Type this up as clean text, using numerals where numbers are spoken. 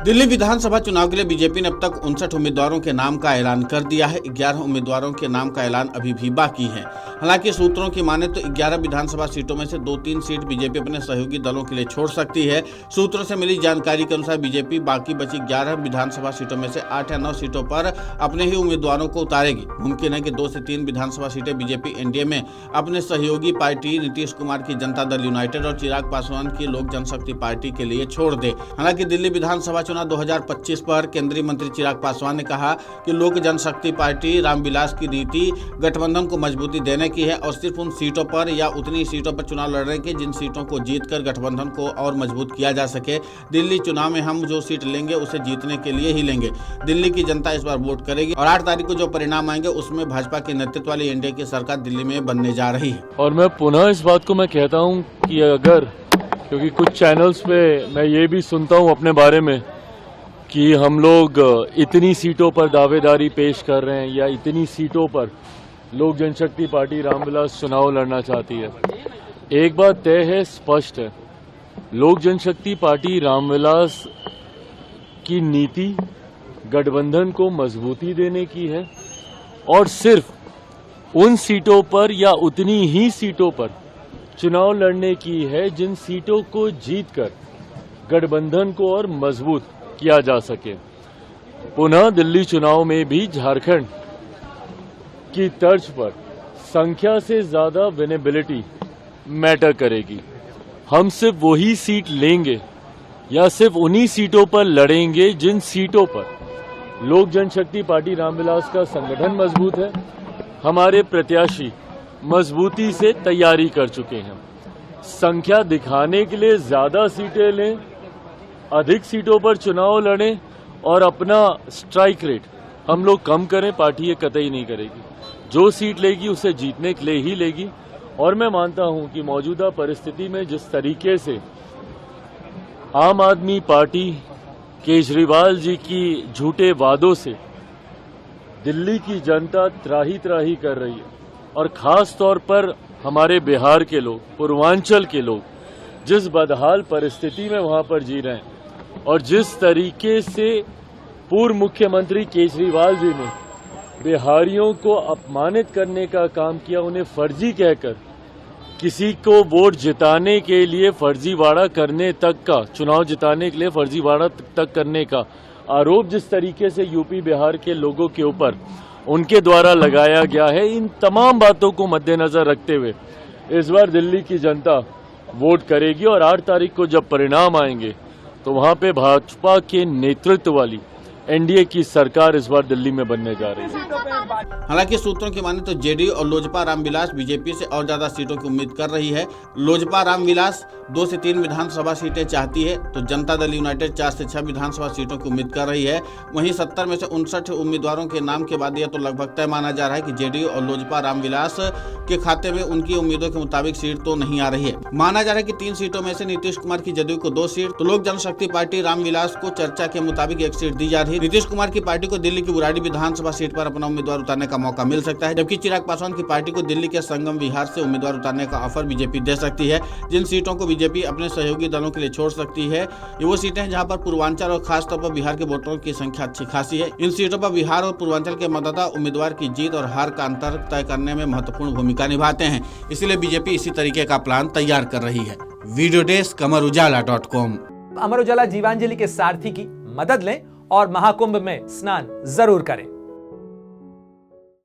दिल्ली विधानसभा चुनाव के लिए बीजेपी ने अब तक 59 उम्मीदवारों के नाम का ऐलान कर दिया है। 11 उम्मीदवारों के नाम का ऐलान अभी भी बाकी है। हालांकि सूत्रों की माने तो 11 विधानसभा सीटों में से 2-3 सीट बीजेपी अपने सहयोगी दलों के लिए छोड़ सकती है। सूत्रों से मिली जानकारी के अनुसार बीजेपी बाकी बची 11 विधानसभा सीटों में से 8 या 9 सीटों पर अपने ही उम्मीदवारों को उतारेगी। मुमकिन है कि 2 से 3 विधानसभा सीटें बीजेपी एनडीए में अपने सहयोगी पार्टी नीतीश कुमार की जनता दल यूनाइटेड और चिराग पासवान की लोक जनशक्ति पार्टी के लिए छोड़ दे। हालांकि दिल्ली विधानसभा चुनाव 2025 पर केंद्रीय मंत्री चिराग पासवान ने कहा कि लोक जनशक्ति पार्टी रामविलास की नीति गठबंधन को मजबूती देने की है और सिर्फ उन सीटों पर या उतनी सीटों पर चुनाव लड़ने के जिन सीटों को जीतकर गठबंधन को और मजबूत किया जा सके। दिल्ली चुनाव में हम जो सीट लेंगे उसे जीतने के लिए ही लेंगे। दिल्ली की जनता इस बार वोट करेगी और 8 तारीख को जो परिणाम आएंगे उसमें भाजपा के नेतृत्व वाली एनडीए की सरकार दिल्ली में बनने जा रही है। और मैं पुनः इस बात को मैं कहता हूँ कि अगर, क्योंकि कुछ चैनल्स पे मैं ये भी सुनता हूँ अपने बारे में कि हम लोग इतनी सीटों पर दावेदारी पेश कर रहे हैं या इतनी सीटों पर लोक जनशक्ति पार्टी रामविलास चुनाव लड़ना चाहती है। एक बात तय है, स्पष्ट है, लोक जनशक्ति पार्टी रामविलास की नीति गठबंधन को मजबूती देने की है और सिर्फ उन सीटों पर या उतनी ही सीटों पर चुनाव लड़ने की है जिन सीटों को जीतकर गठबंधन को और मजबूत किया जा सके। पुनः दिल्ली चुनाव में भी झारखंड की तर्ज पर संख्या से ज्यादा विनेबिलिटी मैटर करेगी। हम सिर्फ वही सीट लेंगे या सिर्फ उन्हीं सीटों पर लड़ेंगे जिन सीटों पर लोक जनशक्ति पार्टी रामविलास का संगठन मजबूत है, हमारे प्रत्याशी मजबूती से तैयारी कर चुके हैं। संख्या दिखाने के लिए ज्यादा सीटें लें, अधिक सीटों पर चुनाव लड़ें और अपना स्ट्राइक रेट हम लोग कम करें, पार्टी ये कतई नहीं करेगी। जो सीट लेगी उसे जीतने के लिए ही लेगी। और मैं मानता हूं कि मौजूदा परिस्थिति में जिस तरीके से आम आदमी पार्टी केजरीवाल जी की झूठे वादों से दिल्ली की जनता त्राही त्राही कर रही है और खास तौर पर हमारे बिहार के लोग, पूर्वांचल के लोग जिस बदहाल परिस्थिति में वहां पर जी रहे हैं और जिस तरीके से पूर्व मुख्यमंत्री केजरीवाल जी ने बिहारियों को अपमानित करने का काम किया, उन्हें फर्जी कहकर किसी को वोट जिताने के लिए फर्जीवाड़ा करने तक का, चुनाव जिताने के लिए फर्जीवाड़ा तक करने का आरोप जिस तरीके से यूपी बिहार के लोगों के ऊपर उनके द्वारा लगाया गया है, इन तमाम बातों को मद्देनजर रखते हुए इस बार दिल्ली की जनता वोट करेगी और 8 तारीख को जब परिणाम आएंगे तो वहां पे भाजपा के नेतृत्व वाली एनडीए की सरकार इस बार दिल्ली में बनने जा रही है। हालांकि सूत्रों की माने तो जेडीयू और लोजपा रामविलास बीजेपी से और ज्यादा सीटों की उम्मीद कर रही है। लोजपा रामविलास 2 से 3 विधानसभा सीटें चाहती है तो जनता दल यूनाइटेड 4 से 6 विधानसभा सीटों की उम्मीद कर रही है। वहीं 70 में से 59 उम्मीदवारों के नाम के बाद यह तो लगभग तय माना जा रहा है कि जेडीयू और लोजपा रामविलास के खाते में उनकी उम्मीदों के मुताबिक सीट तो नहीं आ रही है। माना जा रहा है कि 3 सीटों में से नीतीश कुमार की जदयू को 2 सीट तो लोक जनशक्ति पार्टी रामविलास को चर्चा के मुताबिक 1 सीट दी जा रही है। नीतीश कुमार की पार्टी को दिल्ली की बुराड़ी विधानसभा सीट पर अपना उम्मीदवार उतारने का मौका मिल सकता है, जबकि चिराग पासवान की पार्टी को दिल्ली के संगम विहार से उम्मीदवार उतारने का ऑफर बीजेपी दे सकती है। जिन सीटों को बीजेपी अपने सहयोगी दलों के लिए छोड़ सकती है ये वो सीटें हैं जहां पर पूर्वांचल और खासतौर पर बिहार के वोटरों की संख्या अच्छी खासी है। इन सीटों पर बिहार और पूर्वांचल के मतदाता उम्मीदवार की जीत और हार का अंतर तय करने में महत्वपूर्ण भूमिका निभाते हैं, इसलिए बीजेपी इसी तरीके का प्लान तैयार कर रही है। Video desk अमरउजाला.com। अमर उजाला जीवांजलि के सारथी की मदद लें और महाकुंभ में स्नान जरूर करें।